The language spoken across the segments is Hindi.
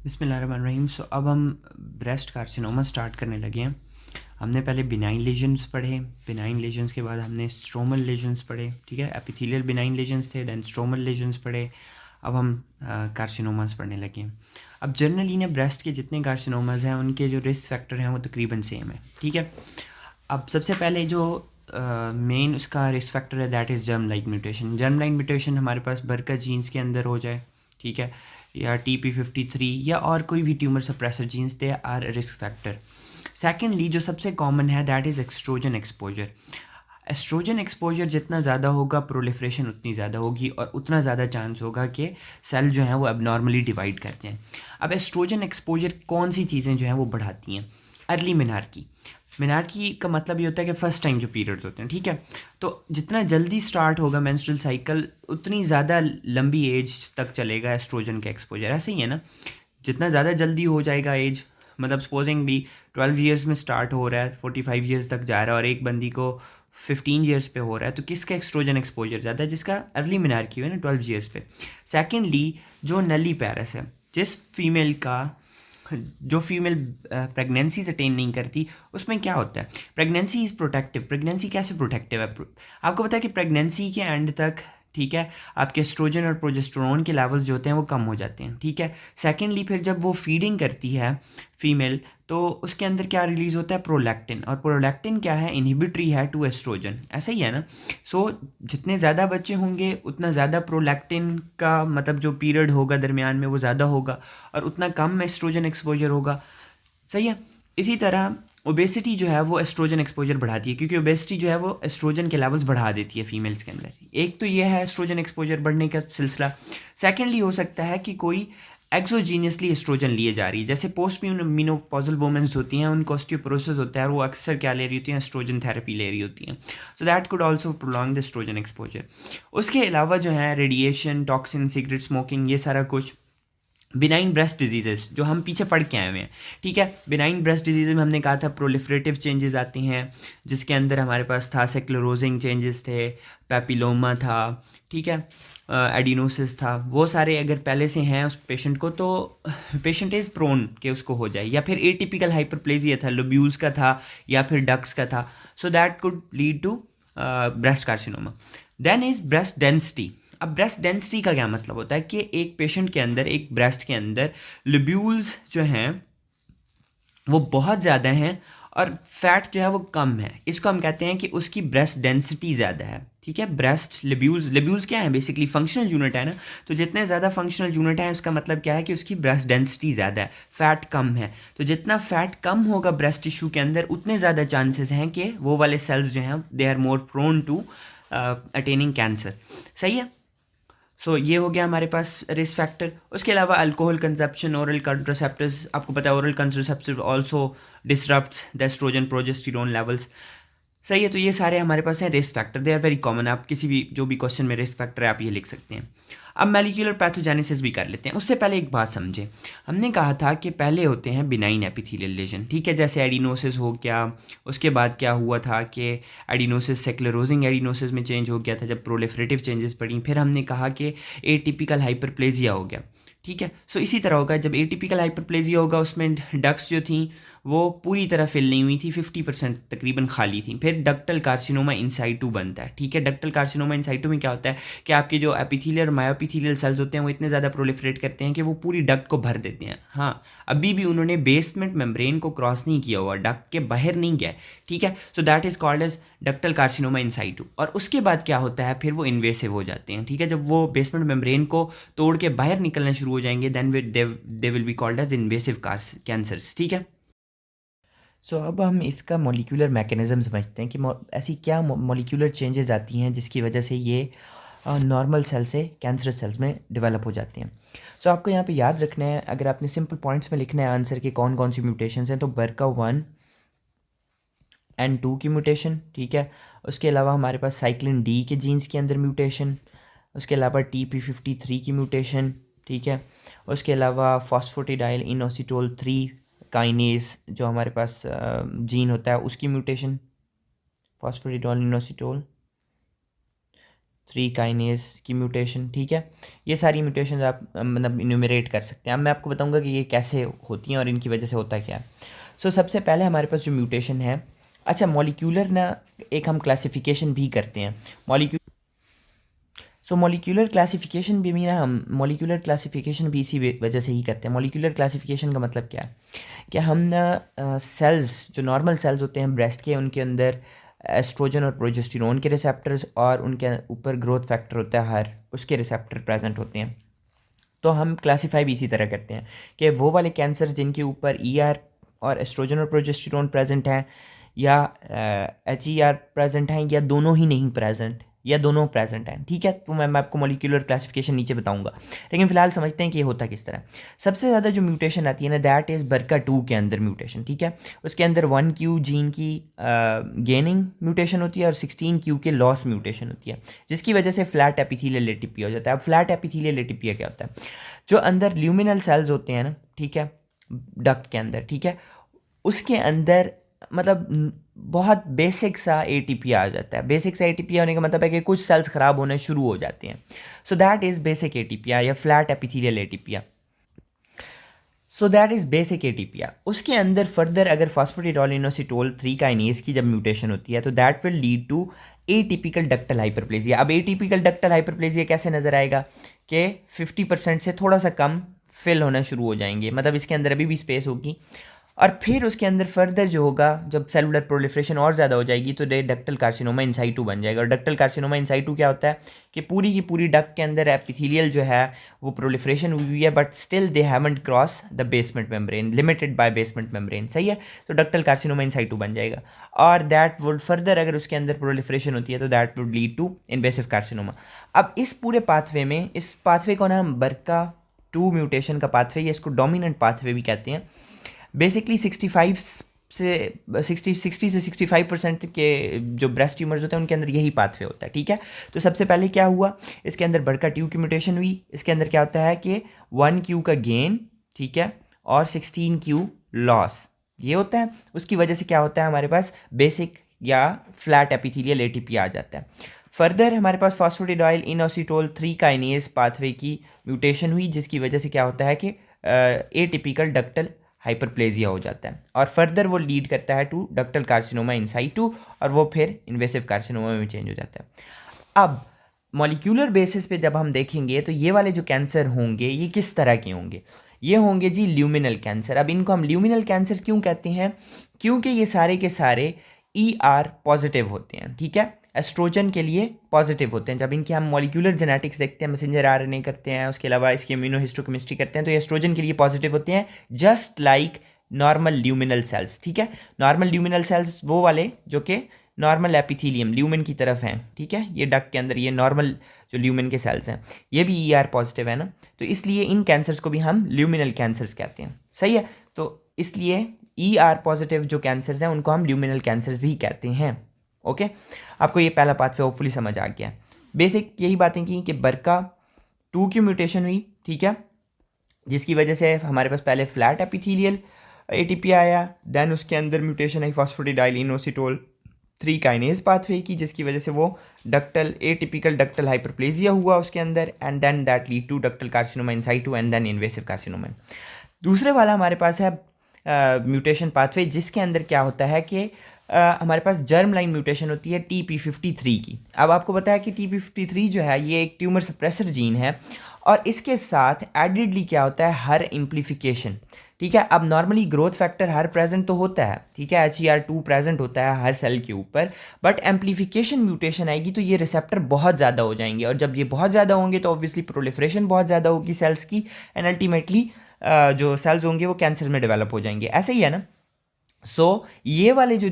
बिस्मिल्लाहिर्रहमानिर्रहीम। सो अब हम ब्रेस्ट कार्सिनोमा स्टार्ट करने लगे हैं। हमने पहले बिनाइन लेजन्स पढ़े, बिनाइन लेजन्स के बाद हमने स्ट्रोमल लेजन्स पढ़े, ठीक है। एपिथेलियल बिनाइन लेजन्स थे, दैन स्ट्रोमल लेजन्स पढ़े। अब हम कार्सिनोमास पढ़ने लगे हैं। अब जनरली ने ब्रेस्ट के जितने कार्सिनोमास हैं उनके जो रिस्क फैक्टर हैं वो तकरीबन सेम है, ठीक है। अब सबसे पहले जो मेन उसका रिस्क फैक्टर है that is germ line mutation. Germ line mutation हमारे पास बरका जीन्स के अंदर हो जाए, ठीक है, या TP53 या और कोई भी tumour suppressor genes, they are risk factor. Secondly जो सबसे कॉमन है that is oestrogen exposure. Oestrogen exposure जितना ज़्यादा होगा प्रोलिफरेशन उतनी ज़्यादा होगी और उतना ज़्यादा चांस होगा कि सेल जो हैं वो एबनॉर्मली डिवाइड कर जाएँ। अब एस्ट्रोजन एक्सपोजर कौन सी चीज़ें जो हैं वो बढ़ाती हैं? Early menarche. मेनार्की का मतलब ये होता है कि फ़र्स्ट टाइम जो पीरियड्स होते हैं, ठीक है। तो जितना जल्दी स्टार्ट होगा मेंस्ट्रुअल साइकिल उतनी ज़्यादा लंबी एज तक चलेगा एस्ट्रोजन का एक्सपोजर, ऐसे ही है ना। जितना ज़्यादा जल्दी हो जाएगा एज, मतलब सपोजिंगली 12 ईयर्स में स्टार्ट हो रहा है, 45 ईयर्स तक जा रहा है और एक बंदी को 15 ईयर्स पे हो रहा है, तो किसका एक्सट्रोजन एक्सपोजर ज़्यादा है? जिसका अर्ली मेनार्की हो ना 12 ईयर्स पे। सेकेंडली जो नली पैरस है, जिस फीमेल का जो फीमेल प्रेगनेंसीज अटेन नहीं करती, उसमें क्या होता है? Pregnancy is protective. प्रेगनेंसी कैसे प्रोटेक्टिव है? आपको पता है कि प्रेगनेंसी के एंड तक, ठीक है, आपके एस्ट्रोजन और प्रोजेस्टेरोन के लेवल्स जो होते हैं वो कम हो जाते हैं, ठीक है। सेकेंडली फिर जब वो फीडिंग करती है फीमेल, तो उसके अंदर क्या रिलीज़ होता है? प्रोलैक्टिन। और प्रोलैक्टिन क्या है? इनहिबिटरी है टू एस्ट्रोजन, ऐसा ही है ना। सो जितने ज़्यादा बच्चे होंगे उतना ज़्यादा प्रोलैक्टिन का मतलब जो पीरियड होगा दरमियान में वो ज़्यादा होगा और उतना कम एस्ट्रोजन एक्सपोजर होगा, सही है। इसी तरह ओबेसिटी जो है वो एस्ट्रोजन एक्सपोजर बढ़ाती है, क्योंकि ओबेसिटी जो है वो एस्ट्रोजन के लेवल्स बढ़ा देती है फीमेल्स के अंदर। एक तो ये है एस्ट्रोजन एक्सपोजर बढ़ने का सिलसिला। सेकेंडली हो सकता है कि कोई एक्सोजीनियसली एस्ट्रोजन लिए जा रही है, जैसे पोस्ट मीनोपॉजल वुमेन्स होती हैं, उनको ऑस्टियोपोरोसिस होता है और वो अक्सर क्या ले रही होती हैं? एस्ट्रोजन थेरेपी ले रही होती हैं। So that could also prolong the estrogen exposure. उसके अलावा जो है रेडिएशन, टॉक्सिन, सिगरेट स्मोकिंग, ये सारा कुछ। बिनाइन ब्रेस्ट डिजीजेस जो हम पीछे पढ़ के आए हुए हैं, ठीक है। बिनाइन ब्रेस्ट डिजीज में हमने कहा था प्रोलिफरेटिव चेंजेस आती हैं, जिसके अंदर हमारे पास था सेक्लोरोजिंग चेंजेस थे, पैपिलोमा था, ठीक है, एडिनोसिस था। वो सारे अगर पहले से हैं उस पेशेंट को तो पेशेंट इज़ प्रोन कि उसको हो जाए। या फिर एटिपिकल हाइपरप्लेजिया था, लोब्यूल्स का था या फिर डक्ट्स का था, so that could lead to breast carcinoma. Then is breast density. अब ब्रेस्ट डेंसिटी का क्या मतलब होता है कि एक पेशेंट के अंदर, एक ब्रेस्ट के अंदर लोब्यूल्स जो हैं वो बहुत ज़्यादा हैं और फैट जो है वो कम है। इसको हम कहते हैं कि उसकी ब्रेस्ट डेंसिटी ज़्यादा है, ठीक है। ब्रेस्ट लेब्यूल्स क्या है? बेसिकली फंक्शनल यूनिट है ना। तो जितने ज़्यादा फंक्शनल यूनिट हैं उसका मतलब क्या है कि उसकी ब्रेस्ट डेंसिटी ज़्यादा है, फैट कम है। तो जितना फैट कम होगा ब्रेस्ट टिश्यू के अंदर उतने ज़्यादा चांसेस हैं कि वो वाले सेल्स जो हैं they are more prone to attaining cancer, सही है। सो ये हो गया हमारे पास रिस्क फैक्टर। उसके अलावा अल्कोहल कंजप्शन, ओरल कंट्रासेप्टिव्स, आपको पता है oral contraceptive also disrupts the oestrogen progesterone levels, सही है। तो ये सारे हमारे पास हैं risk factor, they are very common. आप किसी भी जो भी क्वेश्चन में रिस्क फैक्टर है आप ये लिख सकते हैं। अब मॉलिक्यूलर पैथोजेनेसिस भी कर लेते हैं। उससे पहले एक बात समझें, हमने कहा था कि पहले होते हैं बिनाइन एपिथेलियल लेजन, ठीक है, जैसे एडिनोसिस हो गया। उसके बाद क्या हुआ था कि एडिनोसिस सेक्लेरोजिंग एडिनोसिस में चेंज हो गया था जब प्रोलिफरेटिव चेंजेस पड़ी। फिर हमने कहा कि एटिपिकल हाइपरप्लेजिया हो गया, ठीक है। सो इसी तरह होगा, जब एटिपिकल हाइपरप्लेजिया होगा उसमें डक्ट्स जो थी वो पूरी तरह फिल नहीं हुई थी, 50% तकरीबन खाली थी। फिर डक्टल कार्सिनोमा इंसाइटू बनता है, ठीक है। डक्टल कार्सिनोमा इंसाइटू में क्या होता है कि आपके जो एपिथेलियल और मायोपिथेलियल सेल्स होते हैं वो इतने ज़्यादा प्रोलिफरेट करते हैं कि वो पूरी डक्ट को भर देते हैं। हाँ, अभी भी उन्होंने बेसमेंट मेम्ब्रेन को क्रॉस नहीं किया हुआ, डक्ट के बाहर नहीं गया, ठीक है। So that is called as ductal carcinoma in situ. और उसके बाद क्या होता है, फिर वो इन्वेसिव हो जाते हैं, ठीक है। जब वो बेसमेंट मेम्ब्रेन को तोड़ के बाहर निकलना शुरू हो जाएंगे then they will be called as invasive cancers, ठीक है। सो अब हम इसका मॉलिक्यूलर मैकेनिज़्म समझते हैं कि ऐसी क्या मॉलिक्यूलर चेंजेस आती हैं जिसकी वजह से ये नॉर्मल सेल से कैंसरस सेल्स में डेवलप हो जाते हैं। सो आपको यहाँ पे याद रखना है, अगर आपने सिंपल पॉइंट्स में लिखना है आंसर के कौन कौन सी म्यूटेशंस हैं, तो बरका 1 और 2 की म्यूटेशन, ठीक है। उसके अलावा हमारे पास साइक्लिन डी के जीन्स के अंदर म्यूटेशन, उसके अलावा TP53 की म्यूटेशन, ठीक है। उसके अलावा फॉस्फोटिडाइल इनोसिटोल 3 काइनेज जो हमारे पास जीन होता है उसकी म्यूटेशन, फॉस्फोटिडाइल इनोसिटोल 3 काइनेज की म्यूटेशन, ठीक है। ये सारी म्यूटेशन आप मतलब इन्यूमरेट कर सकते हैं। अब मैं आपको बताऊंगा कि ये कैसे होती हैं और इनकी वजह से होता क्या है। सो सबसे पहले हमारे पास जो म्यूटेशन है, अच्छा मॉलिक्यूलर ना एक हम क्लासिफिकेशन भी करते हैं मॉलिक्यूलर क्लासिफिकेशन भी ना हम मॉलिक्यूलर क्लासिफिकेशन भी इसी वजह से ही करते हैं। मॉलिक्यूलर क्लासिफिकेशन का मतलब क्या है कि हम ना सेल्स जो नॉर्मल सेल्स होते हैं ब्रेस्ट के, उनके अंदर एस्ट्रोजन और प्रोजेस्टेरोन के रिसेप्टर्स और उनके ऊपर ग्रोथ फैक्टर होता है हर, उसके रिसेप्टर प्रेजेंट होते हैं। तो हम क्लासीफाई भी इसी तरह करते हैं कि वो वाले कैंसर जिनके ऊपर ER और एस्ट्रोजन और प्रोजेस्टेरोन प्रेजेंट हैं, या HER प्रेजेंट हैं, या दोनों ही नहीं प्रेजेंट, या दोनों प्रेजेंट हैं, ठीक है। तो मैं आपको मॉलिक्यूलर क्लासिफिकेशन नीचे बताऊंगा, लेकिन फिलहाल समझते हैं कि ये होता किस तरह। सबसे ज़्यादा जो म्यूटेशन आती है ना, दैट इज़ BRCA2 के अंदर म्यूटेशन, ठीक है। उसके अंदर 1Q जीन की गेनिंग म्यूटेशन होती है और 16Q के लॉस म्यूटेशन होती है, जिसकी वजह से फ्लैट एपिथेलियल एटीपिया हो जाता है। अब फ्लैट एपिथेलियल एटीपिया क्या होता है? जो अंदर ल्यूमिनल सेल्स होते हैं ना, ठीक है, डक्ट के अंदर, ठीक है, उसके अंदर मतलब बहुत बेसिक सा ATP आ जाता है। बेसिक सा ATP होने का मतलब है कि कुछ सेल्स ख़राब होने शुरू हो जाते हैं। So that is basic atypia या flat epithelial atypia. So that is basic atypia. उसके अंदर फर्दर अगर फॉस्फेटिडोल इनोसिटोल 3 काइनेज की जब म्यूटेशन होती है तो that will lead to atypical ductal hyperplasia. अब एटिपिकल डक्टल हाइपरप्लेजिया कैसे नज़र आएगा कि 50% से थोड़ा सा कम फिल होना शुरू हो जाएंगे, मतलब इसके अंदर अभी भी स्पेस होगी, और फिर उसके अंदर फर्दर जो होगा जब सेलुलर प्रोलिफरेशन और ज़्यादा हो जाएगी तो डक्टल कार्सिनोमा इन साइटू बन जाएगा। और डक्टल कार्सिनोमा इन साइटू क्या होता है कि पूरी की पूरी डक्ट के अंदर एपिथेलियल जो है वो प्रोलिफरेशन हुई है, but still they haven't cross the basement membrane, limited by basement membrane, सही है। तो डक्टल कार्सिनोमा इन साइटू बन जाएगा, और दैट वुड फर्दर अगर उसके अंदर प्रोलिफरेशन होती है तो that would lead to invasive carcinoma. अब इस पूरे पाथवे में, इस पाथवे को ना हम BRCA2 म्यूटेशन का पाथवे या इसको डोमिनेंट पाथवे भी कहते हैं। बेसिकली 60 से 65% के जो ब्रेस्ट ट्यूमर्स होते हैं उनके अंदर यही पाथवे होता है, ठीक है। तो सबसे पहले क्या हुआ, इसके अंदर BRCA2 की म्यूटेशन हुई। इसके अंदर क्या होता है कि 1Q का गेन, ठीक है, और 16Q लॉस, ये होता है। उसकी वजह से क्या होता है, हमारे पास बेसिक या फ्लैट एपिथेलियल ATP आ जाता है। फर्दर हमारे पास फॉस्फेटिडाइल इनोसिटोल 3 काइनेज पाथवे की म्यूटेशन हुई, जिसकी वजह से क्या होता है कि एटिपिकल डक्टल हाइपरप्लेजिया हो जाता है, और फर्दर वो लीड करता है टू डक्टल कार्सिनोमा इन साइटू, और वो फिर इन्वेसिव कार्सिनोमा में चेंज हो जाता है। अब मॉलिक्यूलर बेसिस पे जब हम देखेंगे तो ये वाले जो कैंसर होंगे ये किस तरह के होंगे? ये होंगे जी ल्यूमिनल कैंसर। अब इनको हम ल्यूमिनल कैंसर क्यों कहते हैं? क्योंकि ये सारे के सारे ER पॉजिटिव होते हैं, ठीक है, एस्ट्रोजन के लिए पॉजिटिव होते हैं। जब इनकी हम मॉलिक्यूलर जेनेटिक्स देखते हैं, मैसेंजर RNA करते हैं, उसके अलावा इसकी इम्यूनोहिस्टोकेमिस्ट्री करते हैं, तो ये एस्ट्रोजन के लिए पॉजिटिव होते हैं, just like normal luminal cells, ठीक है। नॉर्मल ल्यूमिनल सेल्स वो वाले जो कि नॉर्मल एपिथेलियम ल्यूमिन की तरफ हैं, ठीक है, ये डक के अंदर ये नॉर्मल जो ल्यूमिन के सेल्स हैं ये भी ER पॉजिटिव है ना, तो इसलिए इन कैंसर्स को भी हम ल्यूमिनल कैंसर्स कहते हैं, सही है। तो इसलिए ER पॉजिटिव जो कैंसर्स हैं उनको हम ल्यूमिनल कैंसर्स भी कहते हैं। ओके, आपको ये पहला पाथ से होपफुली समझ आ गया। बेसिक यही बातें की कि BRCA2 की म्यूटेशन हुई, ठीक है, जिसकी वजह से हमारे पास पहले फ्लैट एपिथेलियल ATP आया, देन उसके अंदर म्यूटेशन आई फॉस्फेटिडाइल इनोसिटोल 3 काइनेज पाथवे की, जिसकी वजह से वो डक्टल एटिपिकल डक्टल हाइपरप्लेजिया हुआ उसके अंदर, and then that lead to ductal carcinoma in situ and then invasive carcinoma. दूसरे वाला हमारे पास है म्यूटेशन पाथवे, जिसके अंदर क्या होता है कि हमारे पास जर्म लाइन म्यूटेशन होती है TP53 की। अब आपको पता है कि TP53 जो है ये एक ट्यूमर सप्रेसर जीन है, और इसके साथ एडिडली क्या होता है, हर एम्प्लीफिकेशन, ठीक है। अब नॉर्मली ग्रोथ फैक्टर हर प्रेजेंट तो होता है, ठीक है, HER2 प्रेजेंट होता है हर सेल के ऊपर, बट एम्प्लीफिकेशन म्यूटेशन आएगी तो ये रिसेप्टर बहुत ज़्यादा हो जाएंगे, और जब ये बहुत ज़्यादा होंगे तो ऑब्वियसली प्रोलिफरेशन बहुत ज़्यादा होगी सेल्स की, एंड अल्टीमेटली जो सेल्स होंगे वो कैंसर में डेवलप हो जाएंगे, ऐसे ही है ना। सो ये वाले जो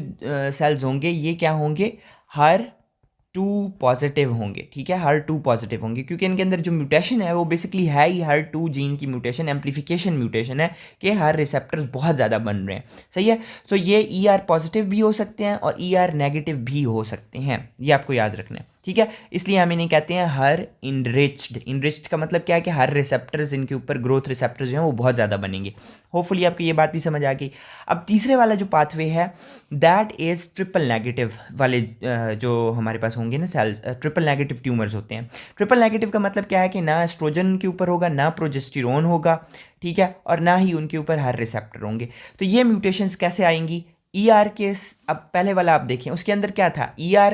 सेल्स होंगे ये क्या होंगे, HER2 पॉजिटिव होंगे, ठीक है, HER2 पॉजिटिव होंगे, क्योंकि इनके अंदर जो म्यूटेशन है वो बेसिकली है ही HER2 जीन की म्यूटेशन, एम्प्लीफिकेशन म्यूटेशन है कि हर रिसेप्टर्स बहुत ज़्यादा बन रहे हैं, सही है। तो ये ER पॉजिटिव भी हो सकते हैं और ER नेगेटिव भी हो सकते हैं, ये आपको याद रखना है। ठीक है, इसलिए हम इन्हें कहते हैं हर इनरिच्ड। इनरिच्ड का मतलब क्या है कि हर रिसेप्टर्स इनके ऊपर ग्रोथ रिसेप्टर्स जो हैं वो बहुत ज़्यादा बनेंगे। होपफुली आपको ये बात भी समझ आ गई। अब तीसरे वाला जो पाथवे है दैट इज़ ट्रिपल नेगेटिव वाले जो हमारे पास होंगे ना सेल्स, ट्रिपल नेगेटिव ट्यूमर्स होते हैं। ट्रिपल नेगेटिव का मतलब क्या है कि ना एस्ट्रोजन के ऊपर होगा, ना प्रोजेस्टेरोन होगा, ठीक है, और ना ही उनके ऊपर हर रिसेप्टर होंगे। तो ये म्यूटेशंस कैसे आएंगी? ER के अब पहले वाला आप देखें, उसके अंदर क्या था, ER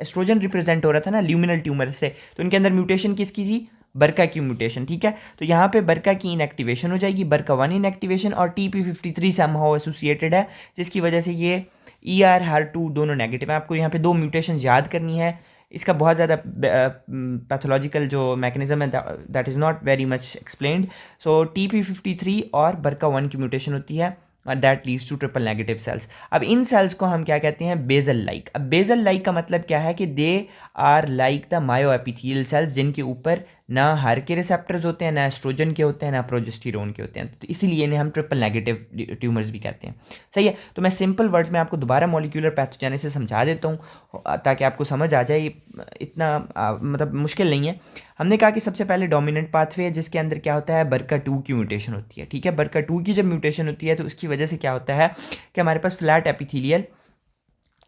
एस्ट्रोजन रिप्रेजेंट हो रहा था ना ल्यूमिनल ट्यूमर से, तो उनके अंदर म्यूटेशन किसकी थी? बरका की म्यूटेशन, ठीक है। तो यहाँ पे बरका की इनएक्टिवेशन हो जाएगी, BRCA1 इनएक्टिवेशन, और TP53 समहाउ एसोसिएटेड है, जिसकी वजह से ये ER HER2 दोनों नेगेटिव है। आपको यहाँ पे दो म्यूटेशन याद करनी है। इसका बहुत ज़्यादा पैथोलॉजिकल जो मैकेनिज्म है that is not very much explained. So TP53 और BRCA1 की म्यूटेशन होती है और that leads to triple negative cells. अब इन सेल्स को हम क्या कहते हैं? Basal like. अब बेजल लाइक का मतलब क्या है कि they are like the myo epithelial cells, जिनके ऊपर ना हर के रिसेप्टर्स होते हैं, ना एस्ट्रोजन के होते हैं, ना प्रोजेस्टेरोन के होते हैं। तो इसीलिए इन्हें हम ट्रिपल नेगेटिव ट्यूमर्स भी कहते हैं। सही है, तो मैं सिंपल वर्ड्स में आपको दोबारा मॉलिक्यूलर पैथोजेनेसिस समझा देता हूँ ताकि आपको समझ आ जाए। इतना मतलब मुश्किल नहीं है। हमने कहा कि सबसे पहले डोमिनेंट पाथवे है जिसके अंदर क्या होता है? BRCA2 की म्यूटेशन होती है, ठीक है। BRCA2 की जब म्यूटेशन होती है तो उसकी वजह से क्या होता है कि हमारे पास फ्लैट एपिथेलियल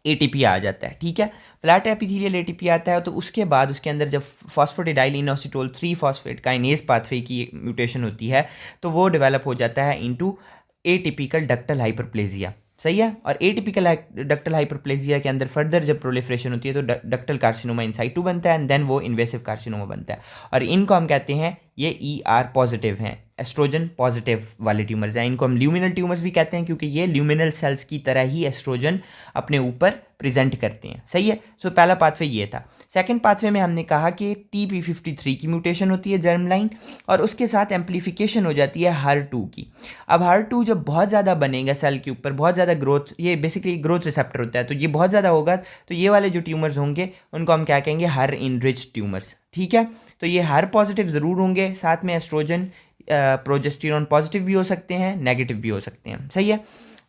ATP आ जाता है, ठीक है। फ्लैट एपिथेलियल ATP आता है तो उसके बाद उसके अंदर जब phosphatidyl inositol 3 phosphate kinase pathway की म्यूटेशन होती है तो वो डेवलप हो जाता है इनटू एटिपिकल डक्टल हाइपरप्लेजिया। सही है, और एटिपिकल डक्टल हाइपरप्लेजिया के अंदर फर्दर जब प्रोलिफरेशन होती है तो डक्टल कार्सिनोमा इन साइटू बनता है एंड देन वो इन्वेसिव कार्सिनोमा बनता है, और इनको हम कहते हैं ये ER पॉजिटिव हैं, एस्ट्रोजन पॉजिटिव वाले ट्यूमर्स हैं। इनको हम ल्यूमिनल ट्यूमर्स भी कहते हैं क्योंकि ये ल्यूमिनल सेल्स की तरह ही एस्ट्रोजन अपने ऊपर प्रेजेंट करते हैं। सही है, सो पहला पाथवे ये था। सेकंड पाथवे में हमने कहा कि TP53 की म्यूटेशन होती है जर्म लाइन, और उसके साथ एम्प्लीफिकेशन हो जाती है HER2 की। अब HER2 जब बहुत ज़्यादा बनेगा सेल के ऊपर, बहुत ज़्यादा ग्रोथ, ये बेसिकली ग्रोथ रिसेप्टर होता है, तो ये बहुत ज़्यादा होगा तो ये वाले जो ट्यूमर्स होंगे उनको हम क्या कहेंगे? हर इनरिच ट्यूमर्स, ठीक है। तो ये हर पॉजिटिव ज़रूर होंगे, साथ में एस्ट्रोजन प्रोजेस्टेरोन पॉजिटिव भी हो सकते हैं, नेगेटिव भी हो सकते हैं। सही है,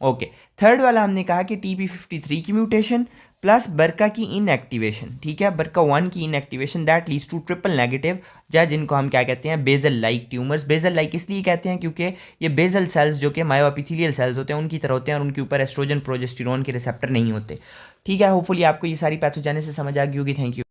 ओके। थर्ड वाला हमने कहा कि TP53 की म्यूटेशन प्लस BRCA की इनएक्टिवेशन, ठीक है, BRCA1 की inactivation that leads to triple negative, जिनको हम क्या कहते हैं? Basal like tumours. Basal like इसलिए कहते हैं क्योंकि ये बेजल सेल्स जो कि मायोएपिथेलियल सेल्स होते हैं उनकी तरह होते हैं और उनके ऊपर एस्ट्रोजन प्रोजेस्टेरोन के रिसेप्टर नहीं होते। ठीक है, होपफुली आपको ये सारी पैथोजेनेसिस समझ आ गई होगी। Thank you.